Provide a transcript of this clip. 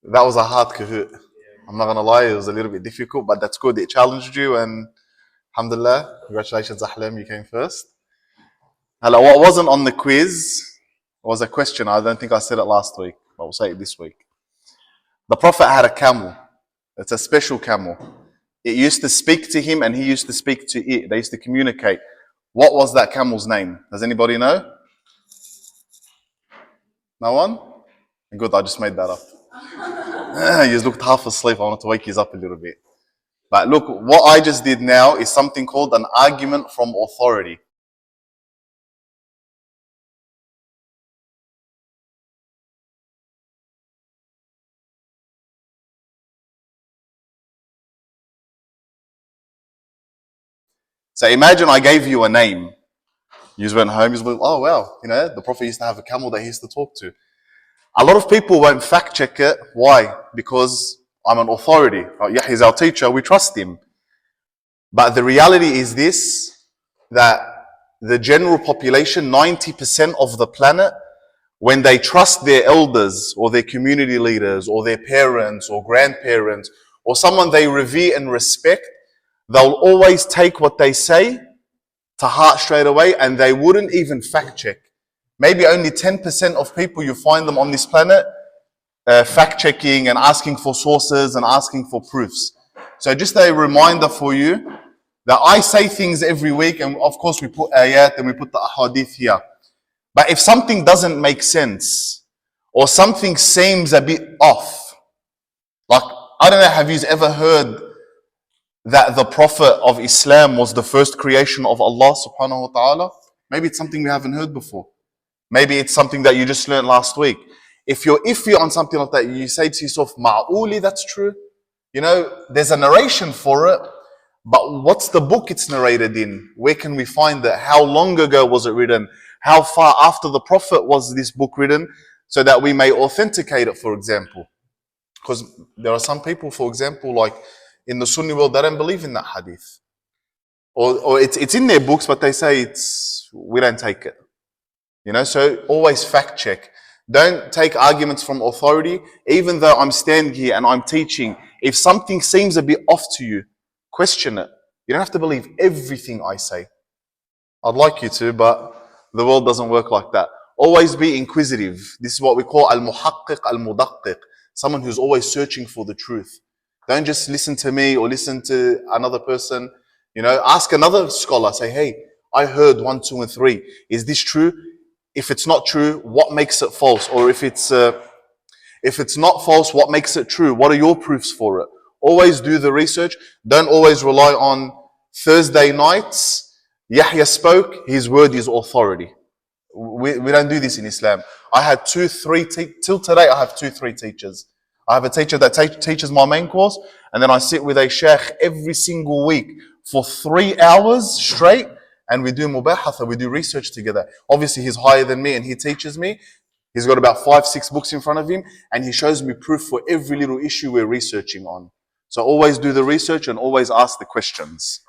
That was a hard Kahoot. I'm not going to lie, it was a little bit difficult, but that's good. It challenged you, and alhamdulillah, congratulations, Ahlam, you came first. Hello, what wasn't on the quiz was a question. I don't think I said it last week, but we'll say it this week. The Prophet had a camel. It's a special camel. It used to speak to him and he used to speak to it. They used to communicate. What was that camel's name? Does anybody know? No one? Good, I just made that up. You just looked half asleep. I wanted to wake you up a little bit. But look, what I just did now is something called an argument from authority. So imagine I gave you a name. You just went home, you just went, oh well, the Prophet used to have a camel that he used to talk to. A lot of people won't fact check it. Why? Because I'm an authority. Yahya is our teacher, we trust him. But the reality is this, that the general population, 90% of the planet, when they trust their elders or their community leaders or their parents or grandparents or someone they revere and respect, they'll always take what they say to heart straight away, and they wouldn't even fact check. Maybe only 10% of people you find them on this planet fact checking and asking for sources and asking for proofs. So just a reminder for you that I say things every week, and of course we put ayat and we put the ahadith here. But if something doesn't make sense or something seems a bit off, like, I don't know, have you ever heard that the Prophet of Islam was the first creation of Allah subhanahu wa ta'ala? Maybe it's something we haven't heard before. Maybe it's something that you just learned last week. If you're iffy on something like that, you say to yourself, ma'uli, that's true. There's a narration for it, but what's the book it's narrated in? Where can we find it? How long ago was it written? How far after the Prophet was this book written? So that we may authenticate it, for example. Because there are some people, for example, like in the Sunni world, they don't believe in that hadith. Or it's in their books, but they say we don't take it. So always fact check. Don't take arguments from authority. Even though I'm standing here and I'm teaching, if something seems a bit off to you, question it. You don't have to believe everything I say. I'd like you to, but the world doesn't work like that. Always be inquisitive. This is what we call al-muhaqqiq al-mudaqqiq. Someone who's always searching for the truth. Don't just listen to me or listen to another person. Ask another scholar. Say, hey, I heard 1, 2, and 3. Is this true? If it's not true, what makes it false? Or if it's not false, what makes it true? What are your proofs for it? Always do the research. Don't always rely on Thursday nights. Yahya spoke. His word is authority. We don't do this in Islam. I had 2, 3, till today I have 2, 3 teachers. I have a teacher that teaches my main course, and then I sit with a sheikh every single week for 3 hours straight, and we do mubahatha, we do research together. Obviously, he's higher than me and he teaches me. He's got about 5, 6 books in front of him, and he shows me proof for every little issue we're researching on. So always do the research and always ask the questions.